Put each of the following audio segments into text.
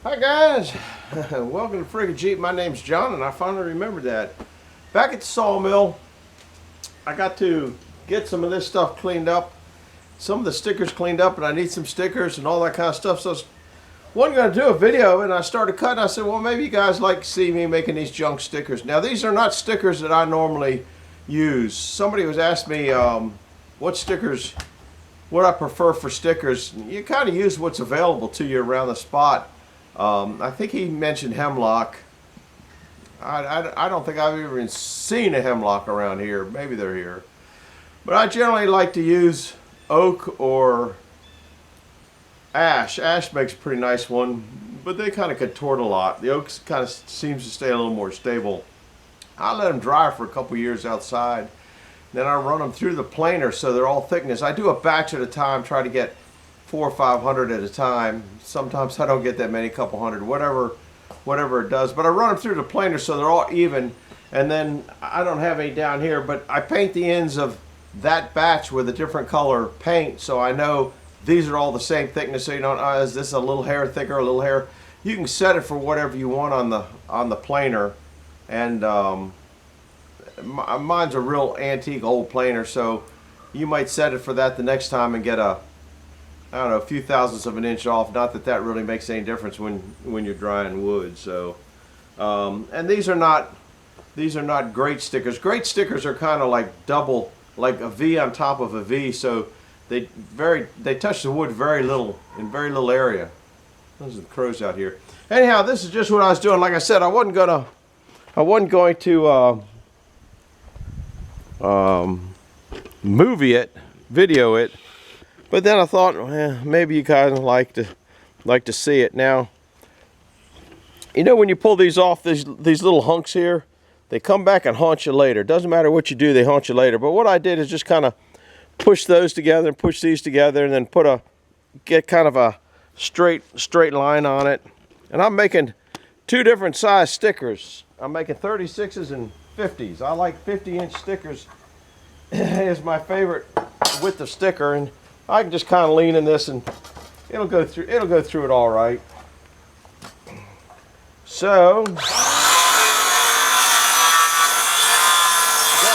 Hi guys, welcome to Friggin' Jeep. My name's John and I finally remembered that. Back at the sawmill, I got to get some of this stuff cleaned up. Some of the stickers cleaned up and I need some stickers and all that kind of stuff. So I wasn't going to do a video and I started cutting. I said, well, maybe you guys like to see me making these junk stickers. Now these are not stickers that I normally use. Somebody was asking me what stickers, what I prefer for stickers. You kind of use what's available to you around the spot. I think he mentioned hemlock. I don't think I've even seen a hemlock around here. Maybe they're here. But I generally like to use oak or ash. Ash makes a pretty nice one, but they kind of contort a lot. The oak kind of seems to stay a little more stable. I let them dry for a couple years outside. Then I run them through the planer so they're all thickness. I do a batch at a time, try to get 400 or 500 at a time. Sometimes I don't get that many, couple hundred, whatever it does. But I run them through the planer so they're all even. And then I don't have any down here, but I paint the ends of that batch with a different color paint so I know these are all the same thickness. So you don't, is this a little hair thicker, a little hair? You can set it for whatever you want on the planer. And mine's a real antique old planer, so you might set it for that the next time and get a few thousandths of an inch off. Not that that really makes any difference when you're drying wood. So, and these are not great stickers. Great stickers are kind of like double, like a V on top of a V. So they touch the wood very little in very little area. Those are the crows out here. Anyhow, this is just what I was doing. Like I said, I wasn't going to video it. But then I thought, well, maybe you guys like to see it. Now, you know when you pull these off, these little hunks here, they come back and haunt you later. Doesn't matter what you do, they haunt you later. But what I did is just kind of push those together and push these together and then get kind of a straight line on it. And I'm making two different size stickers. I'm making 36s and 50s. I like 50-inch stickers is my favorite width of sticker, and I can just kind of lean in this and it'll go through it all right. So gotta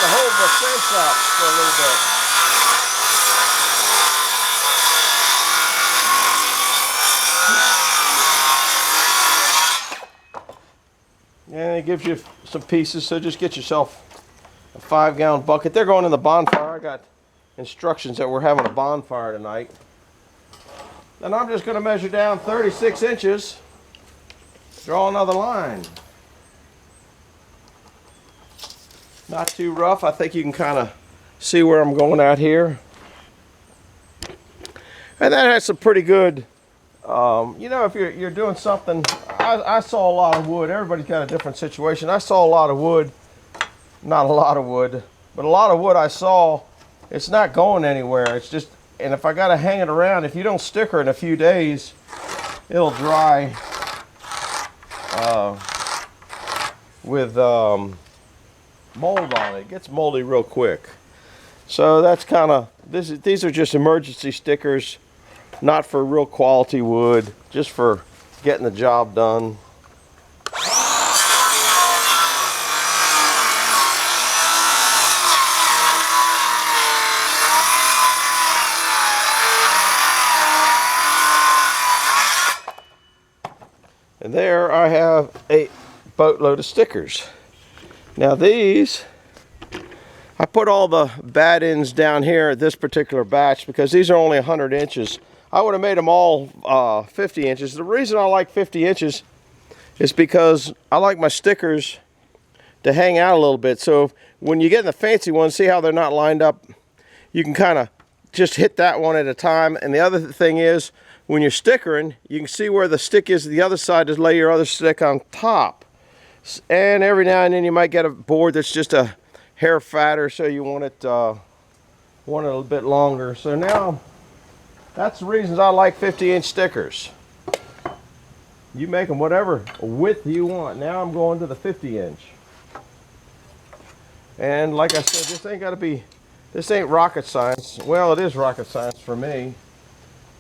hold the fence up for a little bit. And it gives you some pieces, so just get yourself a 5-gallon bucket. They're going in the bonfire. I got instructions that we're having a bonfire tonight. And I'm just going to measure down 36 inches, draw another line. Not too rough. I think you can kind of see where I'm going at here. And that has some pretty good, you know, if you're doing something, I saw a lot of wood. Everybody's got a different situation. I saw a lot of wood, not a lot of wood, but a lot of wood I saw. It's not going anywhere. It's just, and if I got to hang it around, if you don't sticker in a few days, it'll dry with mold on it. It gets moldy real quick. So that's kind of, these are just emergency stickers, not for real quality wood, just for getting the job done. And there I have a boatload of stickers. Now these, I put all the bad ends down here at this particular batch because these are only 100 inches. I would have made them all 50 inches. The reason I like 50 inches is because I like my stickers to hang out a little bit. So when you get in the fancy ones, see how they're not lined up? You can kind of just hit that one at a time. And the other thing is, when you're stickering, you can see where the stick is to the other side to lay your other stick on top. And every now and then you might get a board that's just a hair fatter, so you want it a little bit longer. So now, that's the reasons I like 50-inch stickers. You make them whatever width you want. Now I'm going to the 50-inch. And like I said, this ain't rocket science. Well, it is rocket science for me.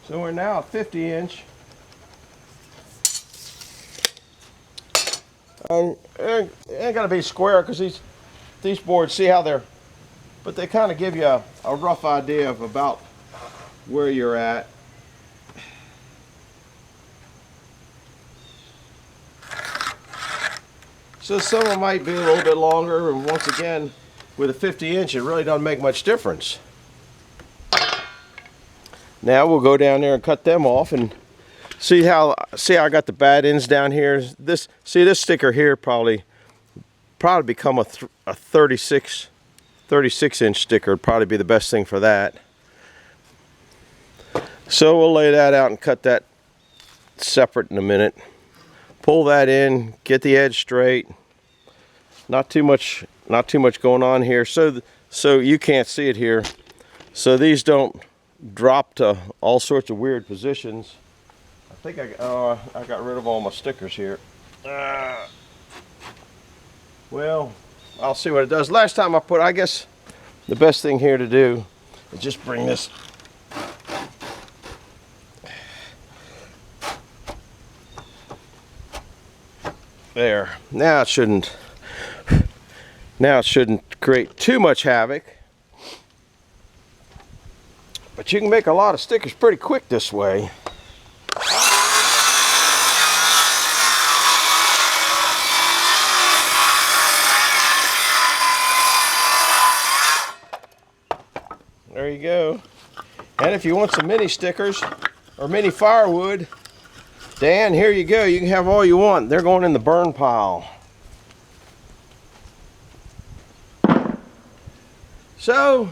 So we're now at 50-inch. It ain't gotta be square because these boards, see how they're, but they kind of give you a rough idea of about where you're at. So some of them might be a little bit longer, and once again, with a 50-inch, it really doesn't make much difference. Now we'll go down there and cut them off and see how I got the bad ends down here. This sticker here probably become a 36 inch sticker. Would probably be the best thing for that. So we'll lay that out and cut that separate in a minute. Pull that in, get the edge straight. Not too much going on here. So you can't see it here. So these don't drop to all sorts of weird positions. I think I got rid of all my stickers here. Well, I'll see what it does. Last time I guess the best thing here to do is just bring this there. Now it shouldn't create too much havoc. But you can make a lot of stickers pretty quick this way. There you go. And if you want some mini stickers or mini firewood, Dan, here you go. You can have all you want. They're going in the burn pile. So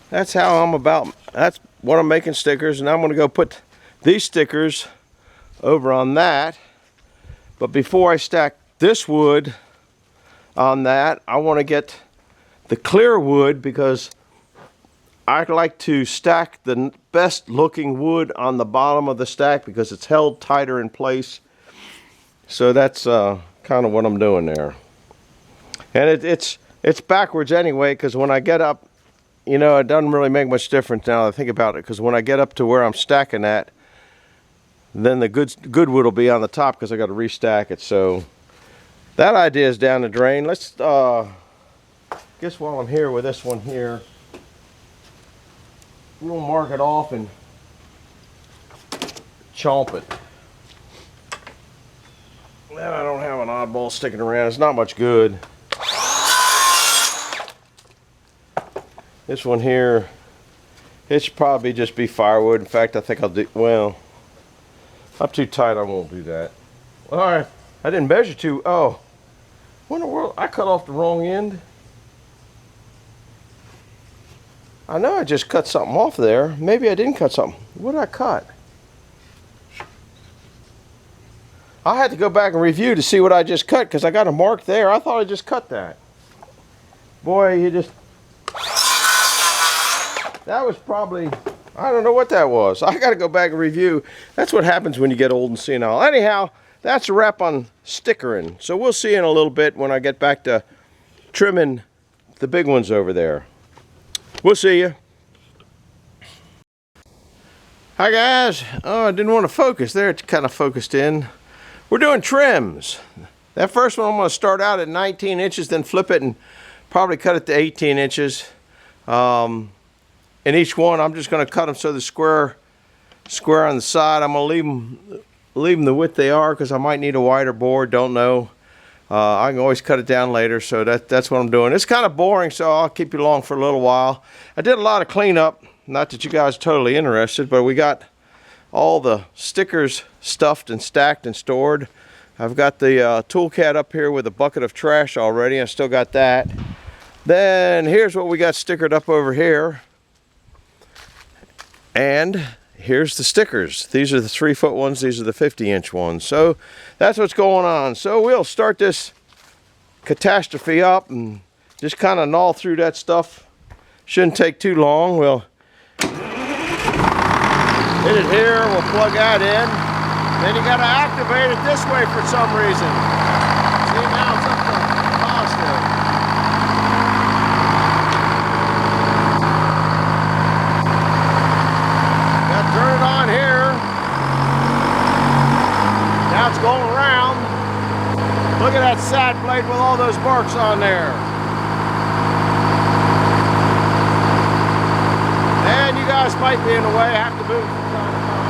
that's what I'm making stickers, and I'm going to go put these stickers over on that. But before I stack this wood on that, I want to get the clear wood because I like to stack the best looking wood on the bottom of the stack because it's held tighter in place. So that's kind of what I'm doing there. And it's backwards anyway, because when I get up, you know, it doesn't really make much difference now that I think about it, because when I get up to where I'm stacking at, then the good wood will be on the top because I got to restack it. So that idea is down the drain. Let's guess while I'm here with this one here, we'll mark it off and chomp it. Well, I don't have an oddball sticking around. It's not much good. This one here, it should probably just be firewood. In fact, I think I'll do, well, I'm too tight, I won't do that. All right, I didn't measure too, oh, what in the world, I cut off the wrong end. I know I just cut something off there. Maybe I didn't cut something. What did I cut? I had to go back and review to see what I just cut because I got a mark there. I thought I just cut that. Boy, that was probably, I don't know what that was. I got to go back and review. That's what happens when you get old and senile. Anyhow, that's a wrap on stickering. So we'll see in a little bit when I get back to trimming the big ones over there. We'll see you. Hi guys. Oh, I didn't want to focus there. It's kind of focused in. We're doing trims. That first one I'm going to start out at 19 inches, then flip it and probably cut it to 18 inches. And each one, I'm just going to cut them so the square on the side. I'm going to leave them the width they are because I might need a wider board. Don't know. I can always cut it down later, so that's what I'm doing. It's kind of boring, so I'll keep you along for a little while. I did a lot of cleanup. Not that you guys are totally interested, but we got all the stickers stuffed and stacked and stored. I've got the tool cat up here with a bucket of trash already. I still got that. Then here's what we got stickered up over here. And here's the stickers. These are the 3-foot ones. These are the 50-inch ones. So that's what's going on. So we'll start this catastrophe up and just kind of gnaw through that stuff. Shouldn't take too long. We'll hit it here. We'll plug that in. Then you got to activate it this way for some reason. See, now it's up to positive. Turn it on here. Now it's going around. that side blade with all those marks on there. And you guys might be in the way. I have to move from time to time.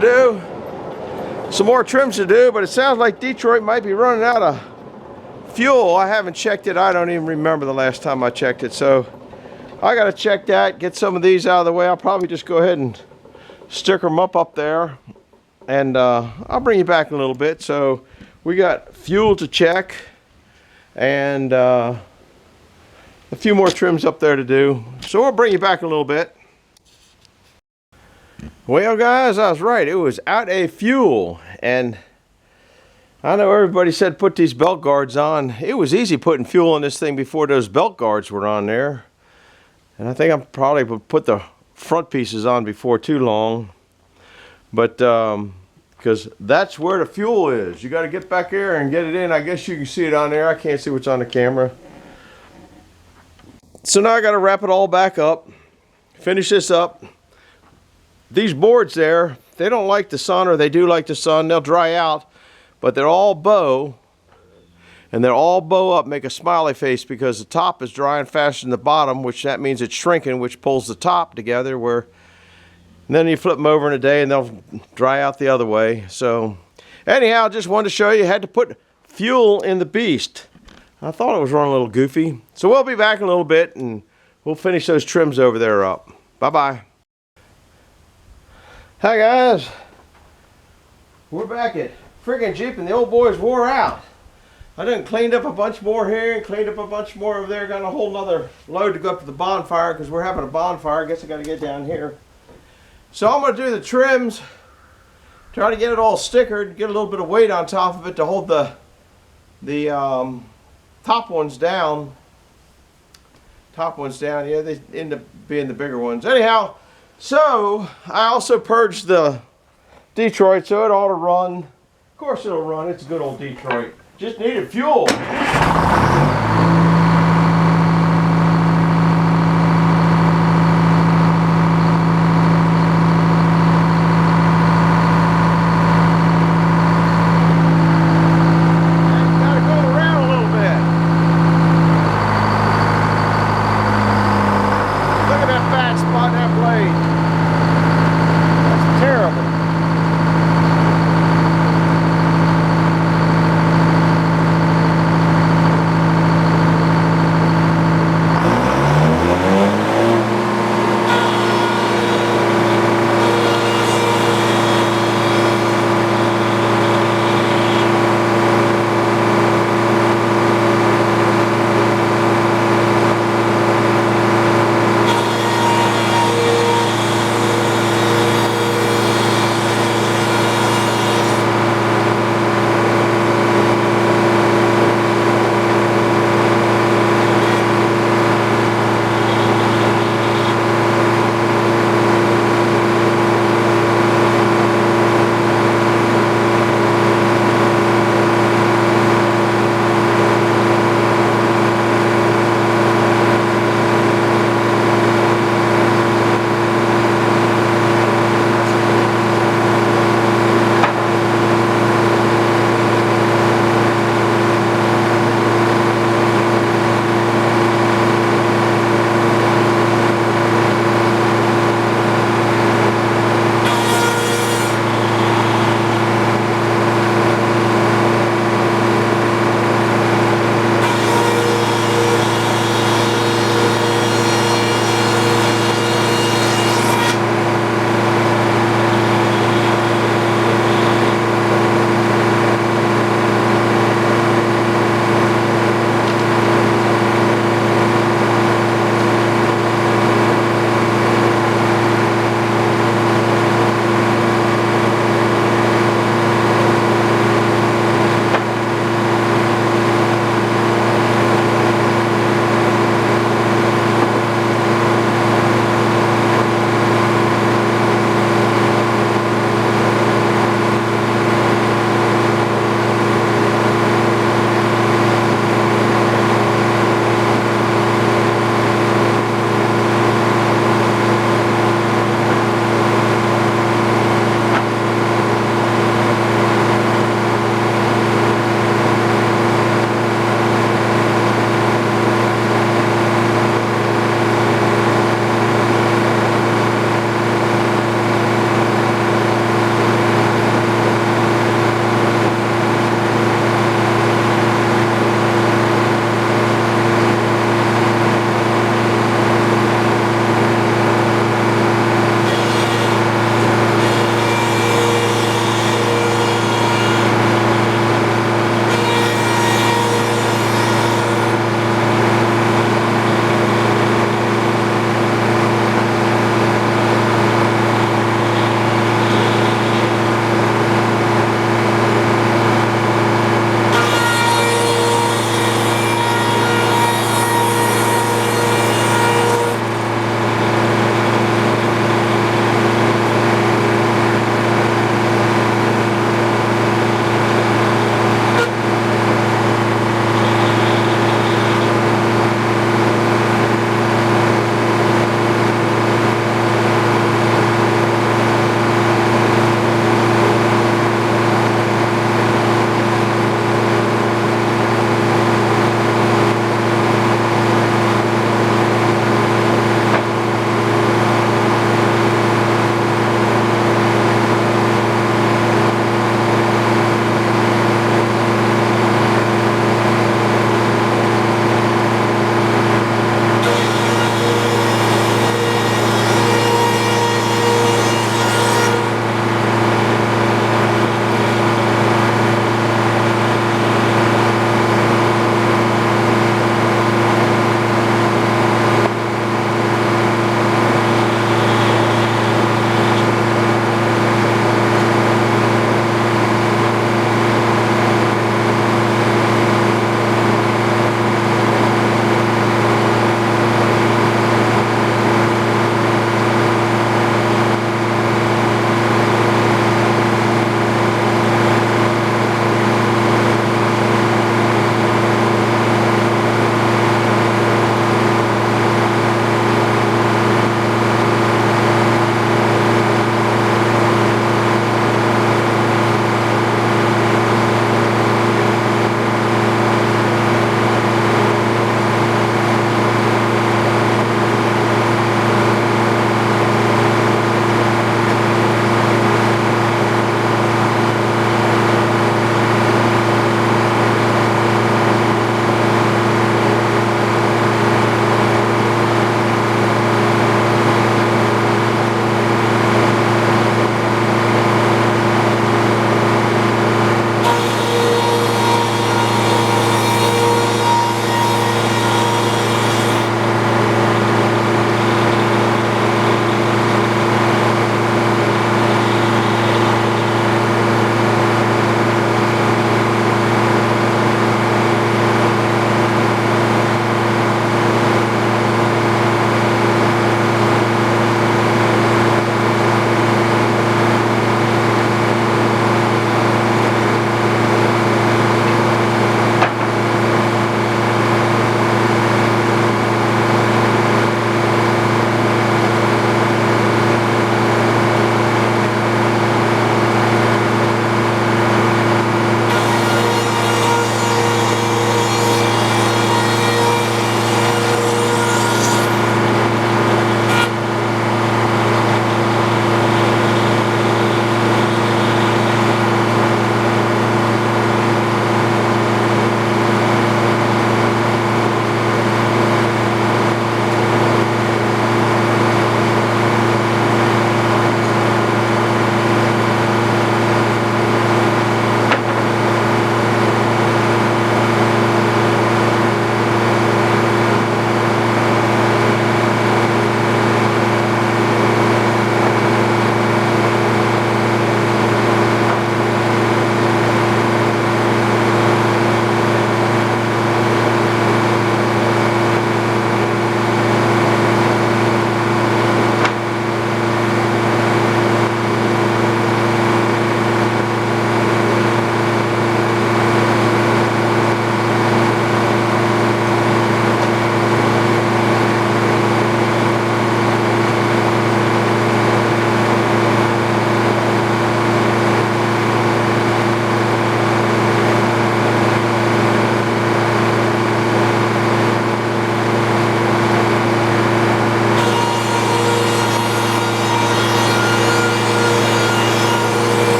to do. Some more trims to do, but it sounds like Detroit might be running out of fuel. I haven't checked it. I don't even remember the last time I checked it. So I got to check that, get some of these out of the way. I'll probably just go ahead and stick them up there. And I'll bring you back in a little bit. So we got fuel to check and a few more trims up there to do. So we'll bring you back in a little bit. Well, guys, I was right. It was out of fuel. And I know everybody said put these belt guards on. It was easy putting fuel in this thing before those belt guards were on there. And I think I probably would put the front pieces on before too long. But because that's where the fuel is. You got to get back there and get it in. I guess you can see it on there. I can't see what's on the camera. So now I got to wrap it all back up. Finish this up. These boards there, they don't like the sun, or they do like the sun. They'll dry out, but they're all bow. And they're all bow up, make a smiley face, because the top is drying faster than the bottom, which that means it's shrinking, which pulls the top together. And then you flip them over in a day and they'll dry out the other way. So anyhow, just wanted to show you, had to put fuel in the beast. I thought it was running a little goofy. So we'll be back in a little bit and we'll finish those trims over there up. Bye-bye. Hi guys. We're back at friggin' Jeep and the old boys wore out. I done cleaned up a bunch more here and cleaned up a bunch more over there. Got a whole nother load to go up to the bonfire because we're having a bonfire. I guess I got to get down here. So I'm going to do the trims. Try to get it all stickered. Get a little bit of weight on top of it to hold the top ones down. Top ones down. Yeah, they end up being the bigger ones. Anyhow, so I also purged the Detroit, so it ought to run. Of course it'll run. It's a good old Detroit. Just needed fuel.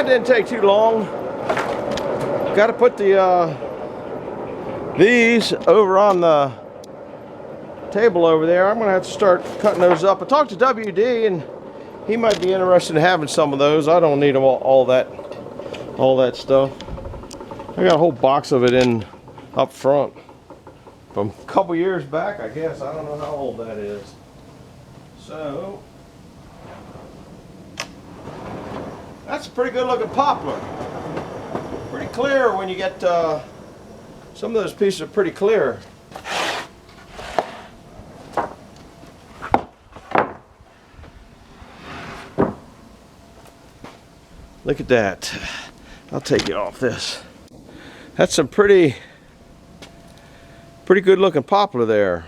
That didn't take too long. Got to put the these over on the table over there. I'm gonna have to start cutting those up. I talked to WD and he might be interested in having some of those. I don't need all that stuff. I got a whole box of it in up front from a couple years back, I guess. I don't know how old that is. So that's a pretty good looking poplar. Pretty clear when you get some of those pieces are pretty clear. Look at that. I'll take you off this. That's some pretty good looking poplar there.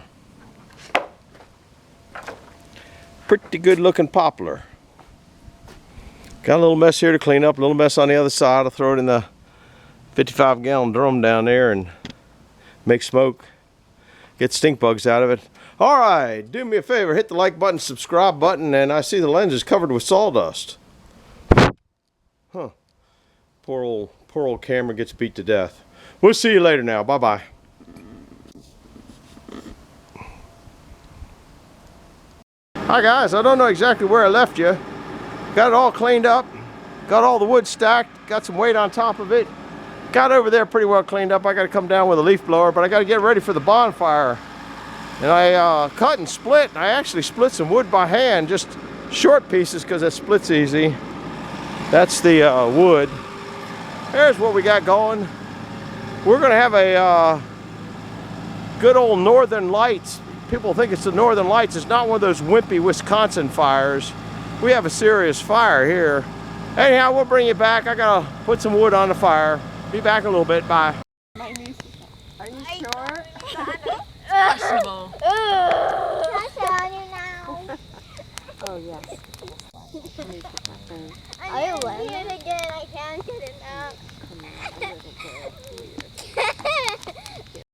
Pretty good looking poplar. Got a little mess here to clean up, a little mess on the other side. I'll throw it in the 55-gallon drum down there and make smoke. Get stink bugs out of it. All right, do me a favor, hit the like button, subscribe button, and I see the lens is covered with sawdust. Huh. Poor old camera gets beat to death. We'll see you later now. Bye-bye. Hi guys, I don't know exactly where I left you. Got it all cleaned up. Got all the wood stacked. Got some weight on top of it. Got over there pretty well cleaned up. I got to come down with a leaf blower, but I got to get ready for the bonfire. And I cut and split. I actually split some wood by hand, just short pieces because it splits easy. That's the wood. Here's what we got going. We're going to have a good old Northern Lights. People think it's the Northern Lights. It's not one of those wimpy Wisconsin fires. We have a serious fire here. Anyhow, we'll bring you back. I got to put some wood on the fire. Be back in a little bit. Bye. My niece, are you sure? Possible.